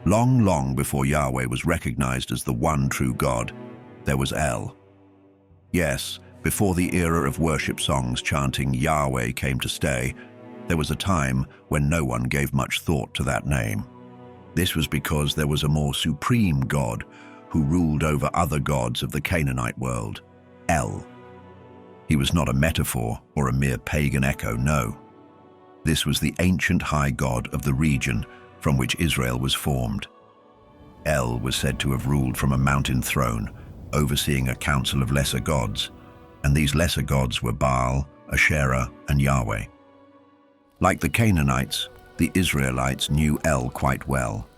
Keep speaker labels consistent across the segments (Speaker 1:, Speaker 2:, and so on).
Speaker 1: Long before Yahweh was recognized as the one true God, there was El. Yes, before the era of worship songs chanting Yahweh came to stay, there was a time when no one gave much thought to that name. This was because there was a more supreme God who ruled over other gods of the Canaanite world, El. He was not a metaphor or a mere pagan echo, no. This was the ancient high god of the region from which Israel was formed. El was said to have ruled from a mountain throne, overseeing a council of lesser gods, and these lesser gods were Baal, Asherah, and Yahweh. Like the Canaanites, the Israelites knew El quite well.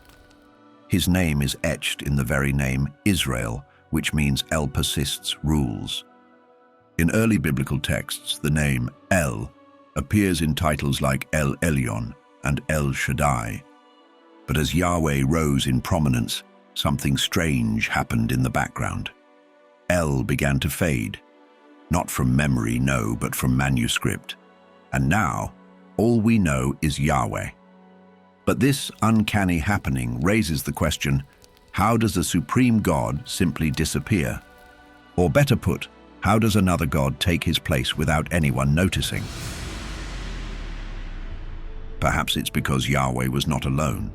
Speaker 1: His name is etched in the very name Israel, which means El persists, rules. In early biblical texts, the name El appears in titles like El Elyon and El Shaddai. But as Yahweh rose in prominence, something strange happened in the background. El began to fade, not from memory, no, but from manuscript. And now, all we know is Yahweh. But this uncanny happening raises the question, how does a supreme God simply disappear? Or better put, how does another God take his place without anyone noticing? Perhaps it's because Yahweh was not alone.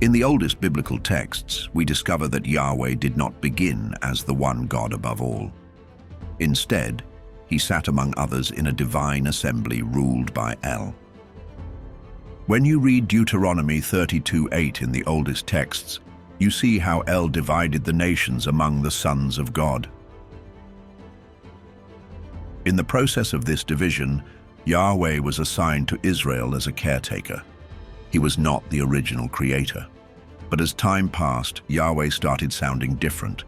Speaker 1: In the oldest biblical texts, we discover that Yahweh did not begin as the one God above all. Instead, he sat among others in a divine assembly ruled by El. When you read Deuteronomy 32:8 in the oldest texts, you see how El divided the nations among the sons of God. In the process of this division, Yahweh was assigned to Israel as a caretaker. He was not the original creator. But as time passed, Yahweh started sounding different.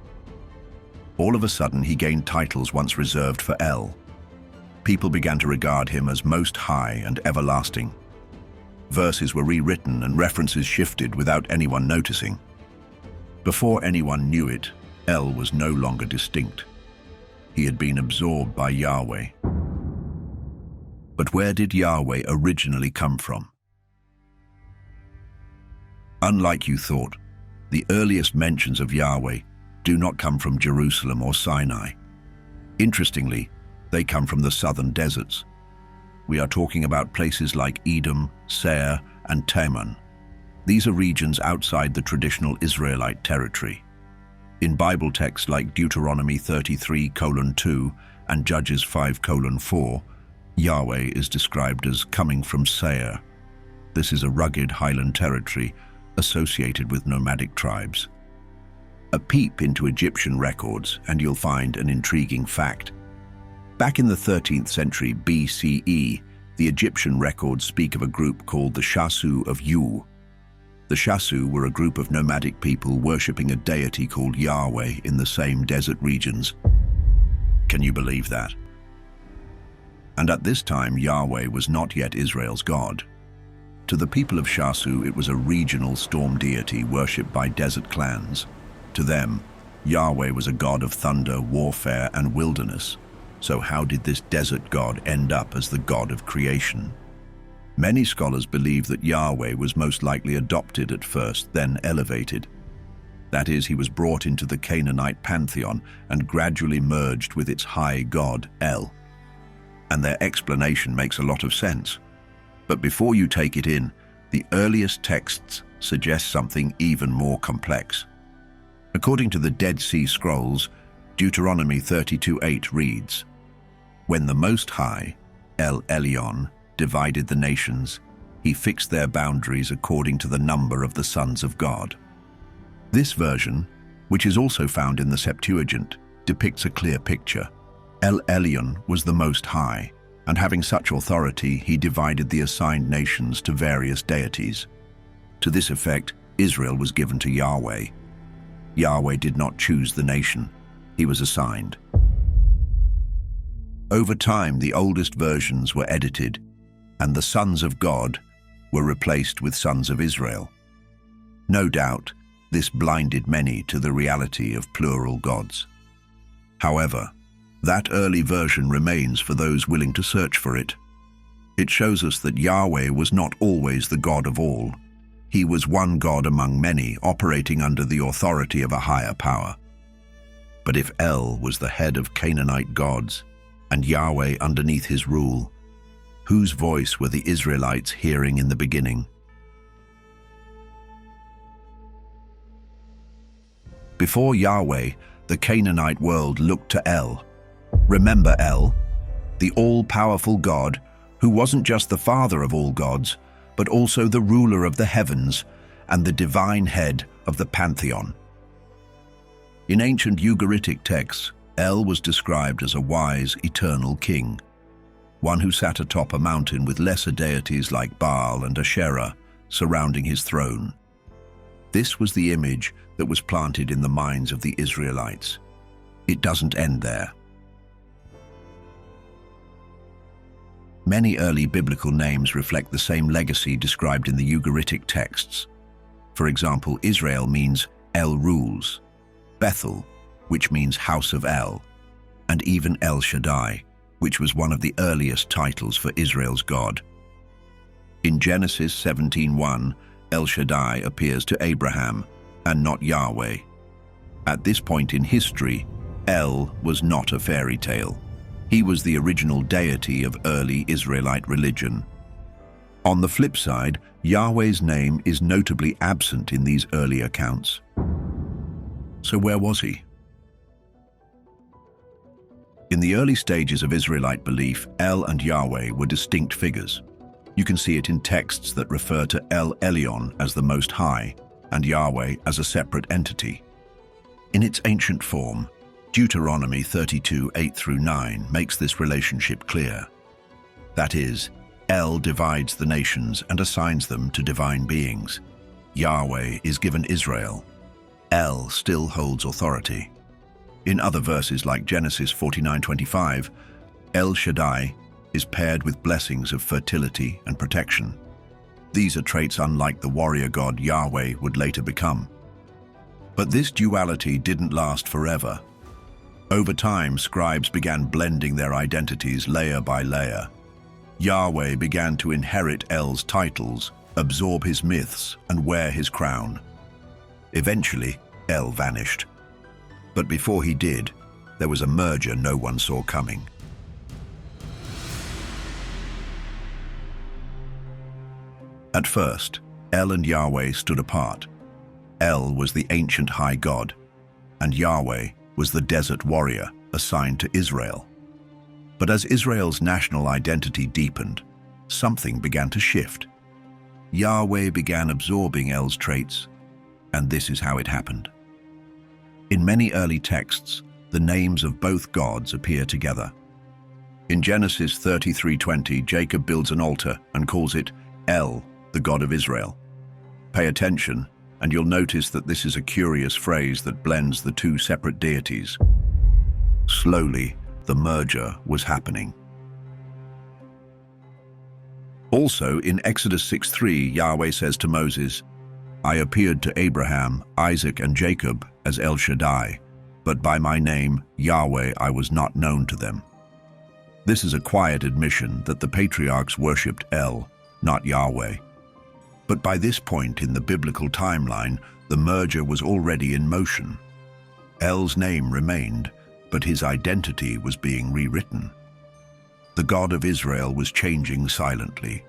Speaker 1: All of a sudden, he gained titles once reserved for El. People began to regard him as Most High and Everlasting. Verses were rewritten and references shifted without anyone noticing. Before anyone knew it, El was no longer distinct. He had been absorbed by Yahweh. But where did Yahweh originally come from? Unlike you thought, the earliest mentions of Yahweh do not come from Jerusalem or Sinai. Interestingly, they come from the southern deserts. We are talking about places like Edom, Seir, and Teman. These are regions outside the traditional Israelite territory. In Bible texts like Deuteronomy 33:2 and Judges 5:4, Yahweh is described as coming from Seir. This is a rugged highland territory associated with nomadic tribes. A peep into Egyptian records and you'll find an intriguing fact. Back in the 13th century BCE, the Egyptian records speak of a group called the Shasu of Yu. The Shasu were a group of nomadic people worshipping a deity called Yahweh in the same desert regions. Can you believe that? And at this time, Yahweh was not yet Israel's God. To the people of Shasu, it was a regional storm deity worshipped by desert clans. To them, Yahweh was a god of thunder, warfare, and wilderness. So how did this desert god end up as the god of creation? Many scholars believe that Yahweh was most likely adopted at first, then elevated. That is, he was brought into the Canaanite pantheon and gradually merged with its high god, El. And their explanation makes a lot of sense. But before you take it in, the earliest texts suggest something even more complex. According to the Dead Sea Scrolls, Deuteronomy 32:8 reads, "When the Most High, El Elyon, divided the nations, he fixed their boundaries according to the number of the sons of God." This version, which is also found in the Septuagint, depicts a clear picture. El Elyon was the Most High, and having such authority, he divided the assigned nations to various deities. To this effect, Israel was given to Yahweh. Yahweh did not choose the nation, he was assigned. Over time, the oldest versions were edited, and the sons of God were replaced with sons of Israel. No doubt, this blinded many to the reality of plural gods. However, that early version remains for those willing to search for it. It shows us that Yahweh was not always the God of all. He was one God among many, operating under the authority of a higher power. But if El was the head of Canaanite gods, and Yahweh underneath his rule, whose voice were the Israelites hearing in the beginning? Before Yahweh, the Canaanite world looked to El. Remember El, the all-powerful God, who wasn't just the father of all gods, but also the ruler of the heavens and the divine head of the pantheon. In ancient Ugaritic texts, El was described as a wise, eternal king, one who sat atop a mountain with lesser deities like Baal and Asherah surrounding his throne. This was the image that was planted in the minds of the Israelites. It doesn't end there. Many early biblical names reflect the same legacy described in the Ugaritic texts. For example, Israel means El rules, Bethel, which means house of El, and even El Shaddai, which was one of the earliest titles for Israel's God. In Genesis 17:1, El Shaddai appears to Abraham, and not Yahweh. At this point in history, El was not a fairy tale. He was the original deity of early Israelite religion. On the flip side, Yahweh's name is notably absent in these early accounts. So where was he? In the early stages of Israelite belief, El and Yahweh were distinct figures. You can see it in texts that refer to El Elyon as the Most High and Yahweh as a separate entity. In its ancient form, Deuteronomy 32:8-9 makes this relationship clear. That is, El divides the nations and assigns them to divine beings. Yahweh is given Israel. El still holds authority. In other verses like Genesis 49:25, El Shaddai is paired with blessings of fertility and protection. These are traits unlike the warrior god Yahweh would later become. But this duality didn't last forever. Over time, scribes began blending their identities layer by layer. Yahweh began to inherit El's titles, absorb his myths, and wear his crown. Eventually, El vanished. But before he did, there was a merger no one saw coming. At first, El and Yahweh stood apart. El was the ancient high god, and Yahweh was the desert warrior assigned to Israel. But as Israel's national identity deepened, something began to shift. Yahweh began absorbing El's traits, and this is how it happened. In many early texts, the names of both gods appear together. In Genesis 33:20, Jacob builds an altar and calls it El, the God of Israel. Pay attention, and you'll notice that this is a curious phrase that blends the two separate deities. Slowly, the merger was happening. Also, in Exodus 6:3, Yahweh says to Moses, "I appeared to Abraham, Isaac, and Jacob as El Shaddai, but by my name, Yahweh, I was not known to them." This is a quiet admission that the patriarchs worshipped El, not Yahweh. But by this point in the biblical timeline, the merger was already in motion. El's name remained, but his identity was being rewritten. The God of Israel was changing silently,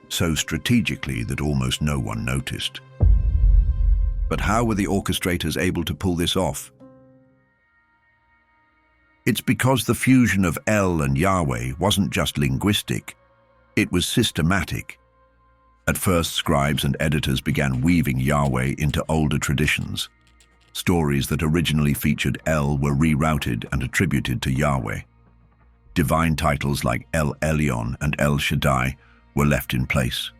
Speaker 1: so strategically that almost no one noticed. But how were the orchestrators able to pull this off? It's because the fusion of El and Yahweh wasn't just linguistic, it was systematic. At first, scribes and editors began weaving Yahweh into older traditions. Stories that originally featured El were rerouted and attributed to Yahweh. Divine titles like El Elyon and El Shaddai were left in place,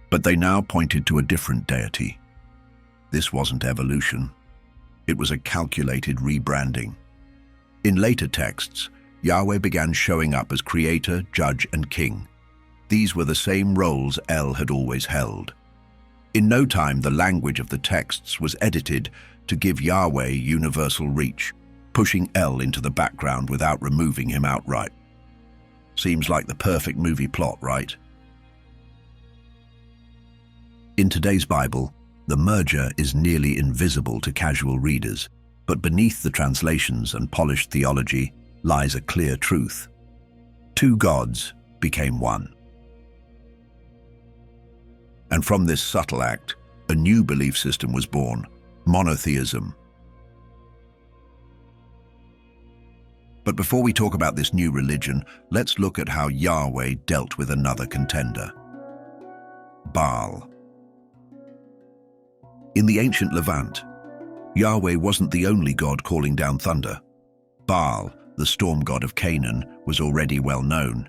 Speaker 1: but they now pointed to a different deity. This wasn't evolution. It was a calculated rebranding. In later texts, Yahweh began showing up as creator, judge, and king. These were the same roles El had always held. In no time, the language of the texts was edited to give Yahweh universal reach, pushing El into the background without removing him outright. Seems like the perfect movie plot, right? In today's Bible, the merger is nearly invisible to casual readers, but beneath the translations and polished theology lies a clear truth. Two gods became one. And from this subtle act, a new belief system was born: monotheism. But before we talk about this new religion, let's look at how Yahweh dealt with another contender: Baal. In the ancient Levant, Yahweh wasn't the only god calling down thunder. Baal, the storm god of Canaan, was already well known.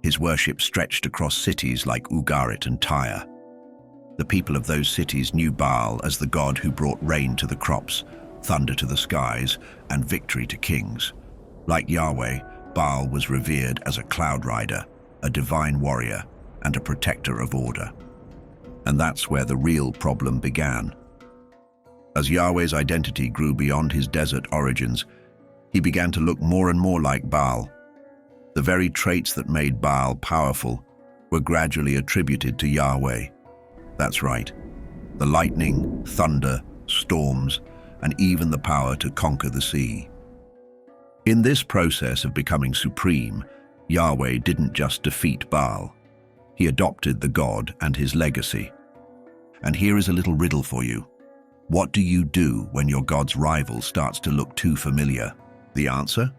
Speaker 1: His worship stretched across cities like Ugarit and Tyre. The people of those cities knew Baal as the god who brought rain to the crops, thunder to the skies, and victory to kings. Like Yahweh, Baal was revered as a cloud rider, a divine warrior, and a protector of order. And that's where the real problem began. As Yahweh's identity grew beyond his desert origins, he began to look more and more like Baal. The very traits that made Baal powerful were gradually attributed to Yahweh. That's right, the lightning, thunder, storms, and even the power to conquer the sea. In this process of becoming supreme, Yahweh didn't just defeat Baal. He adopted the god and his legacy. And here is a little riddle for you. What do you do when your god's rival starts to look too familiar? The answer?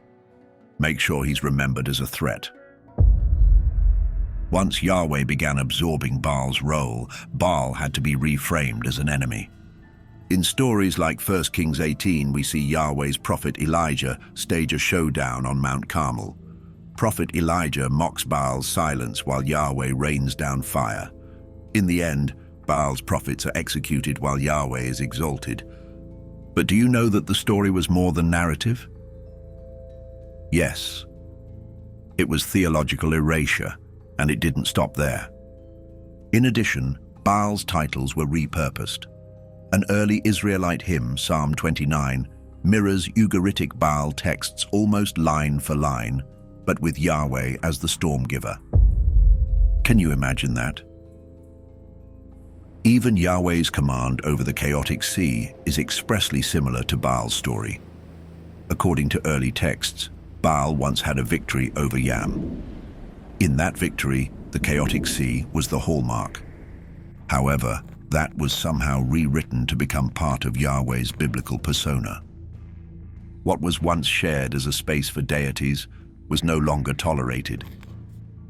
Speaker 1: Make sure he's remembered as a threat. Once Yahweh began absorbing Baal's role, Baal had to be reframed as an enemy. In stories like 1 Kings 18, we see Yahweh's prophet Elijah stage a showdown on Mount Carmel. Prophet Elijah mocks Baal's silence while Yahweh rains down fire. In the end, Baal's prophets are executed while Yahweh is exalted. But do you know that the story was more than narrative? Yes. It was theological erasure, and it didn't stop there. In addition, Baal's titles were repurposed. An early Israelite hymn, Psalm 29, mirrors Ugaritic Baal texts almost line for line, but with Yahweh as the storm giver. Can you imagine that? Even Yahweh's command over the chaotic sea is expressly similar to Baal's story. According to early texts, Baal once had a victory over Yam. In that victory, the chaotic sea was the hallmark. However, that was somehow rewritten to become part of Yahweh's biblical persona. What was once shared as a space for deities was no longer tolerated.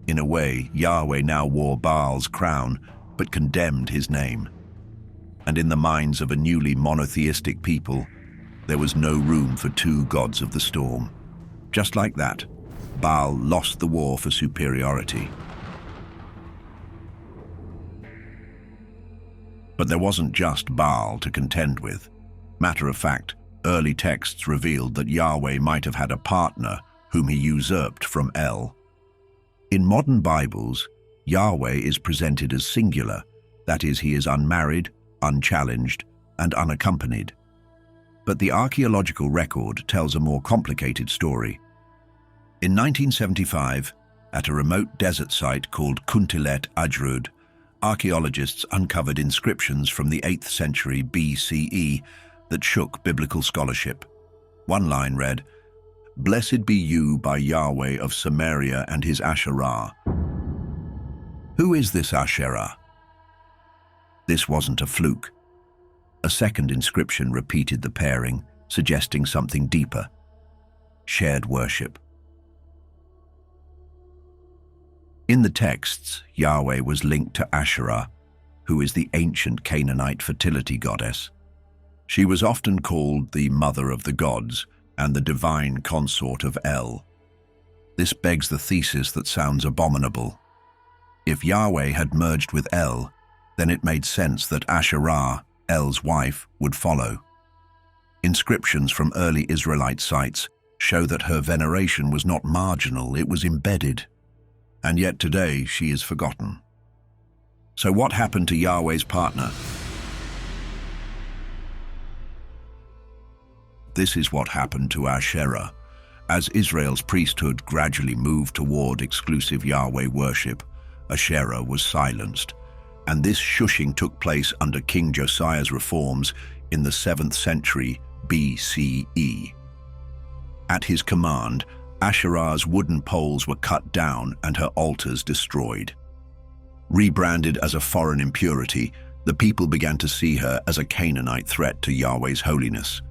Speaker 1: In a way, Yahweh now wore Baal's crown, but condemned his name. And in the minds of a newly monotheistic people, there was no room for two gods of the storm. Just like that, Baal lost the war for superiority. But there wasn't just Baal to contend with. Matter of fact, early texts revealed that Yahweh might have had a partner whom he usurped from El. In modern Bibles, Yahweh is presented as singular, that is, he is unmarried, unchallenged, and unaccompanied. But the archaeological record tells a more complicated story. In 1975, at a remote desert site called Kuntilet Ajrud, archaeologists uncovered inscriptions from the 8th century BCE that shook biblical scholarship. One line read, "Blessed be you by Yahweh of Samaria and his Asherah." Who is this Asherah? This wasn't a fluke. A second inscription repeated the pairing, suggesting something deeper: shared worship. In the texts, Yahweh was linked to Asherah, who is the ancient Canaanite fertility goddess. She was often called the mother of the gods and the divine consort of El. This begs the thesis that sounds abominable. If Yahweh had merged with El, then it made sense that Asherah, El's wife, would follow. Inscriptions from early Israelite sites show that her veneration was not marginal, it was embedded. And yet today she is forgotten. So what happened to Yahweh's partner? This is what happened to Asherah. As Israel's priesthood gradually moved toward exclusive Yahweh worship, Asherah was silenced. and this shushing took place under King Josiah's reforms in the 7th century BCE. At his command, Asherah's wooden poles were cut down and her altars destroyed. Rebranded as a foreign impurity, the people began to see her as a Canaanite threat to Yahweh's holiness.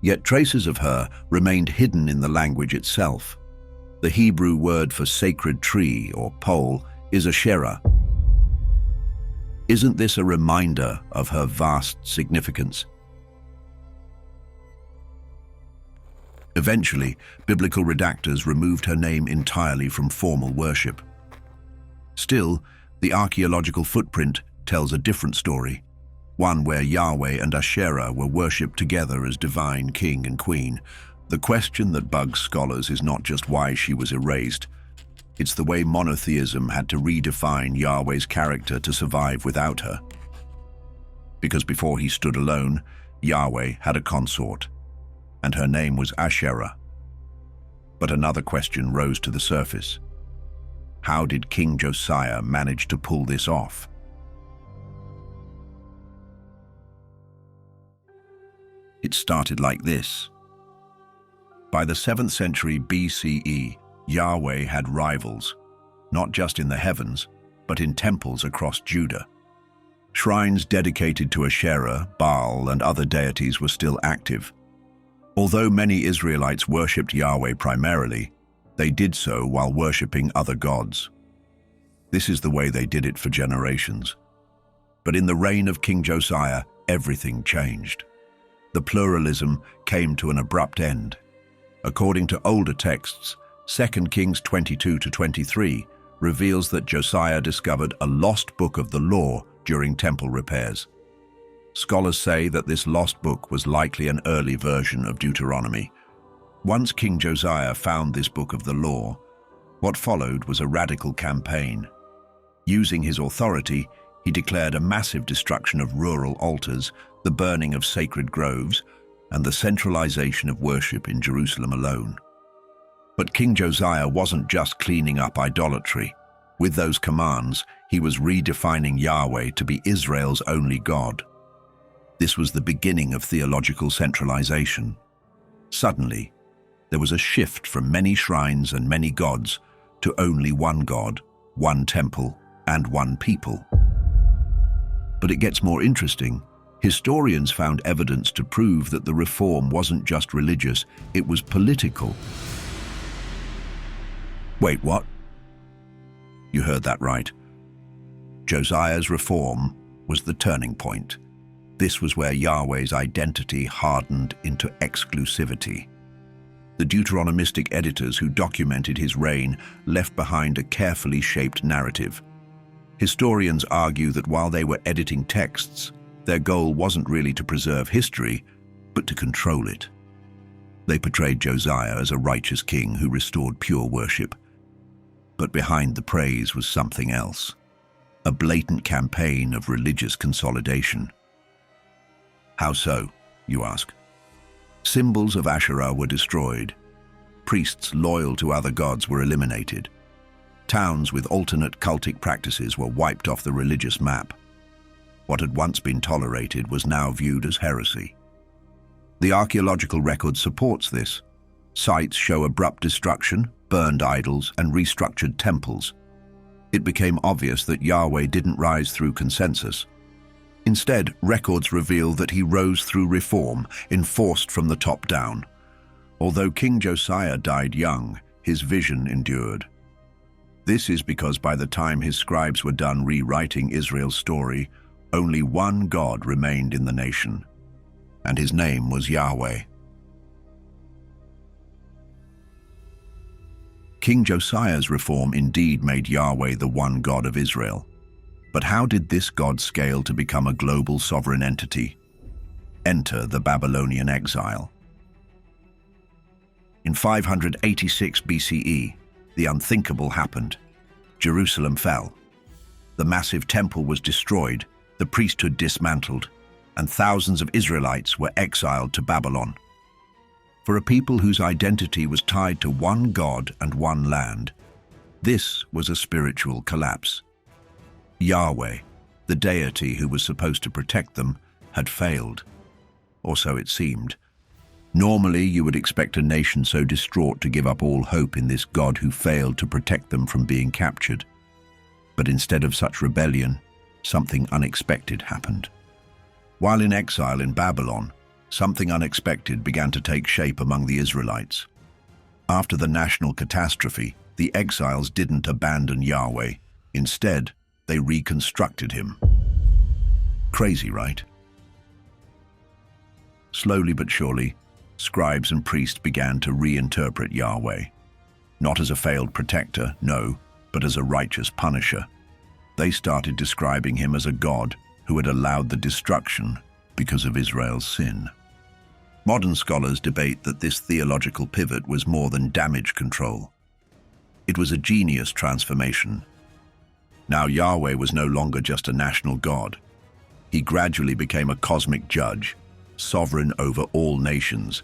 Speaker 1: Yet traces of her remained hidden in the language itself. The Hebrew word for sacred tree or pole is Asherah. Isn't this a reminder of her vast significance? Eventually, biblical redactors removed her name entirely from formal worship. Still, the archaeological footprint tells a different story, one where Yahweh and Asherah were worshipped together as divine king and queen. The question that bugs scholars is not just why she was erased, it's the way monotheism had to redefine Yahweh's character to survive without her. Because before he stood alone, Yahweh had a consort, and her name was Asherah. But another question rose to the surface. How did King Josiah manage to pull this off? It started like this. By the 7th century BCE, Yahweh had rivals, not just in the heavens, but in temples across Judah. Shrines dedicated to Asherah, Baal, and other deities were still active. Although many Israelites worshipped Yahweh primarily, they did so while worshipping other gods. This is the way they did it for generations. But in the reign of King Josiah, everything changed. The pluralism came to an abrupt end. According to older texts, 2 Kings 22-23 reveals that Josiah discovered a lost book of the law during temple repairs. Scholars say that this lost book was likely an early version of Deuteronomy. Once King Josiah found this book of the law, what followed was a radical campaign. Using his authority, he declared a massive destruction of rural altars, the burning of sacred groves, and the centralization of worship in Jerusalem alone. But King Josiah wasn't just cleaning up idolatry. With those commands, he was redefining Yahweh to be Israel's only God. This was the beginning of theological centralization. Suddenly, there was a shift from many shrines and many gods to only one God, one temple, and one people. But it gets more interesting. Historians found evidence to prove that the reform wasn't just religious, it was political. Wait, what? You heard that right. Josiah's reform was the turning point. This was where Yahweh's identity hardened into exclusivity. The Deuteronomistic editors who documented his reign left behind a carefully shaped narrative. Historians argue that while they were editing texts, their goal wasn't really to preserve history, but to control it. They portrayed Josiah as a righteous king who restored pure worship. But behind the praise was something else, a blatant campaign of religious consolidation. How so, you ask? Symbols of Asherah were destroyed. Priests loyal to other gods were eliminated. Towns with alternate cultic practices were wiped off the religious map. What had once been tolerated was now viewed as heresy. The archaeological record supports this. Sites show abrupt destruction, burned idols, and restructured temples. It became obvious that Yahweh didn't rise through consensus. Instead, records reveal that he rose through reform, enforced from the top down. Although King Josiah died young, his vision endured. This is because by the time his scribes were done rewriting Israel's story, only one God remained in the nation, and his name was Yahweh. King Josiah's reform indeed made Yahweh the one God of Israel. But how did this God scale to become a global sovereign entity? Enter the Babylonian exile. In 586 BCE, the unthinkable happened. Jerusalem fell. The massive temple was destroyed, the priesthood dismantled, and thousands of Israelites were exiled to Babylon. For a people whose identity was tied to one God and one land, this was a spiritual collapse. Yahweh, The deity who was supposed to protect them had failed, or so it seemed. Normally, you would expect a nation so distraught to give up all hope in this God who failed to protect them from being captured. But instead of such rebellion, something unexpected happened. While in exile in Babylon, something unexpected began to take shape among the Israelites. After the national catastrophe, the exiles didn't abandon Yahweh. Instead, they reconstructed him. Crazy, right? Slowly but surely, scribes and priests began to reinterpret Yahweh. Not as a failed protector, no, but as a righteous punisher. They started describing him as a God who had allowed the destruction because of Israel's sin. Modern scholars debate that this theological pivot was more than damage control. It was a genius transformation. Now Yahweh was no longer just a national God. He gradually became a cosmic judge, sovereign over all nations,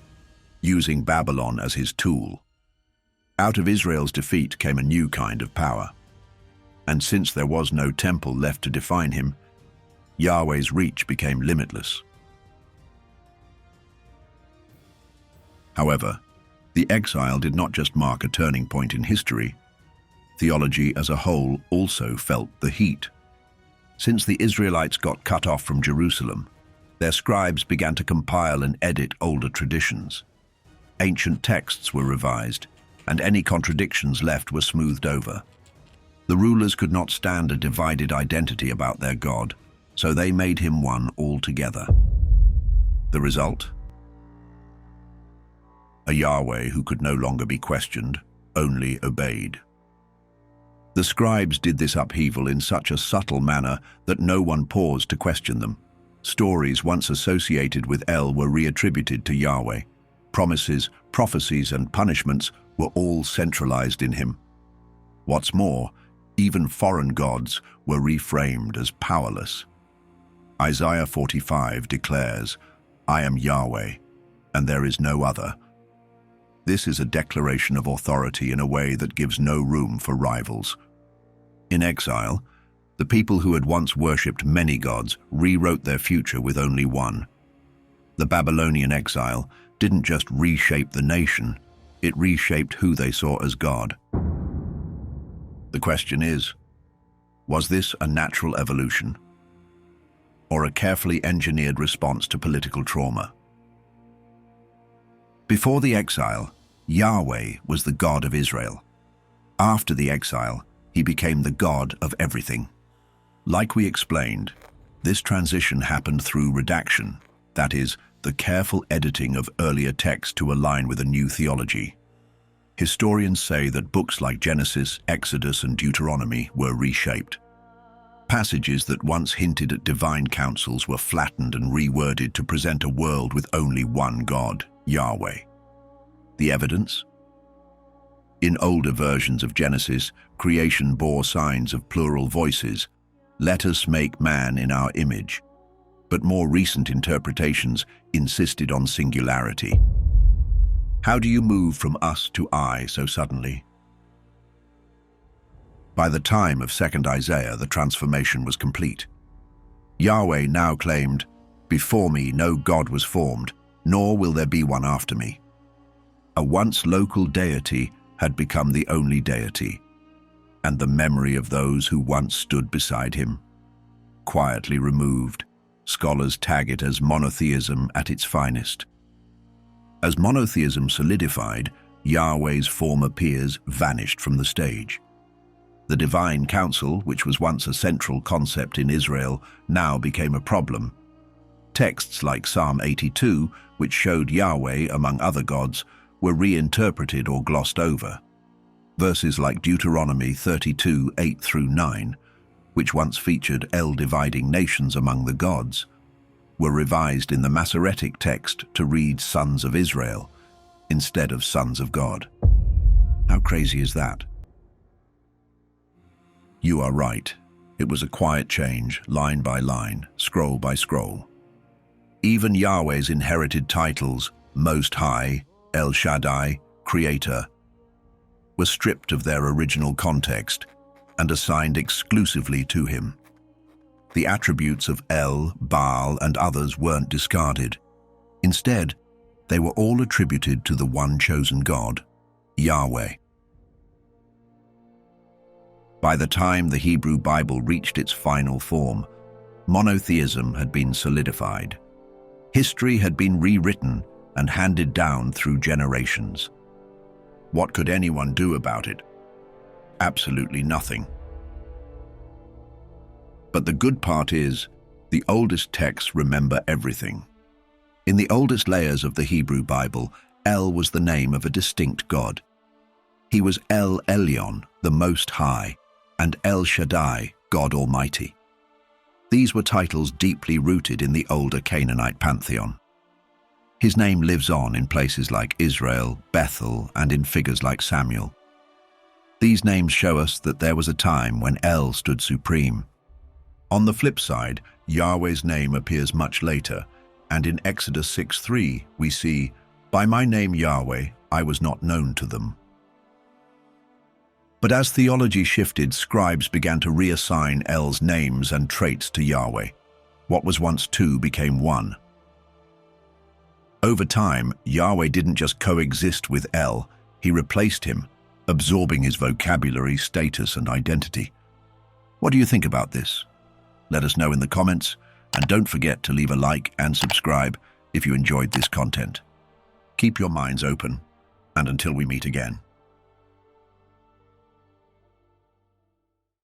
Speaker 1: using Babylon as his tool. Out of Israel's defeat came a new kind of power. And since there was no temple left to define him, Yahweh's reach became limitless. However, the exile did not just mark a turning point in history. Theology as a whole also felt the heat. Since the Israelites got cut off from Jerusalem, their scribes began to compile and edit older traditions. Ancient texts were revised, and any contradictions left were smoothed over. The rulers could not stand a divided identity about their God, so they made him one altogether. The result? A Yahweh who could no longer be questioned, only obeyed. The scribes did this upheaval in such a subtle manner that no one paused to question them. Stories once associated with El were reattributed to Yahweh. Promises, prophecies, and punishments were all centralized in him. What's more, even foreign gods were reframed as powerless. Isaiah 45 declares, "I am Yahweh, and there is no other." This is a declaration of authority in a way that gives no room for rivals. In exile, the people who had once worshipped many gods rewrote their future with only one. The Babylonian exile didn't just reshape the nation, it reshaped who they saw as God. The question is, was this a natural evolution, or a carefully engineered response to political trauma? Before the exile, Yahweh was the God of Israel. After the exile, he became the God of everything. Like we explained, this transition happened through redaction, that is, the careful editing of earlier texts to align with a new theology. Historians say that books like Genesis, Exodus, and Deuteronomy were reshaped. Passages that once hinted at divine counsels were flattened and reworded to present a world with only one God, Yahweh. The evidence? In older versions of Genesis, creation bore signs of plural voices. Let us make man in our image. But more recent interpretations insisted on singularity. How do you move from us to I so suddenly? By the time of 2nd Isaiah, the transformation was complete. Yahweh now claimed, "Before me no God was formed, nor will there be one after me." A once local deity had become the only deity, and the memory of those who once stood beside him. Quietly removed, scholars tag it as monotheism at its finest. As monotheism solidified, Yahweh's former peers vanished from the stage. The divine council, which was once a central concept in Israel, now became a problem. Texts like Psalm 82, which showed Yahweh among other gods, were reinterpreted or glossed over. Verses like Deuteronomy 32, 8 through 9, which once featured El dividing nations among the gods, were revised in the Masoretic text to read sons of Israel instead of sons of God. How crazy is that? You are right. It was a quiet change, line by line, scroll by scroll. Even Yahweh's inherited titles, Most High, El Shaddai, Creator, were stripped of their original context and assigned exclusively to him. The attributes of El, Baal, and others weren't discarded. Instead, they were all attributed to the one chosen God, Yahweh. By the time the Hebrew Bible reached its final form, monotheism had been solidified. History had been rewritten and handed down through generations. What could anyone do about it? Absolutely nothing. But the good part is, the oldest texts remember everything. In the oldest layers of the Hebrew Bible, El was the name of a distinct God. He was El Elyon, the Most High, and El Shaddai, God Almighty. These were titles deeply rooted in the older Canaanite pantheon. His name lives on in places like Israel, Bethel, and in figures like Samuel. These names show us that there was a time when El stood supreme. On the flip side, Yahweh's name appears much later, and in Exodus 6:3 we see, "By my name Yahweh, I was not known to them." But as theology shifted, scribes began to reassign El's names and traits to Yahweh. What was once two became one. Over time, Yahweh didn't just coexist with El, he replaced him, absorbing his vocabulary, status, and identity. What do you think about this? Let us know in the comments, and don't forget to leave a like and subscribe if you enjoyed this content. Keep your minds open, and until we meet again.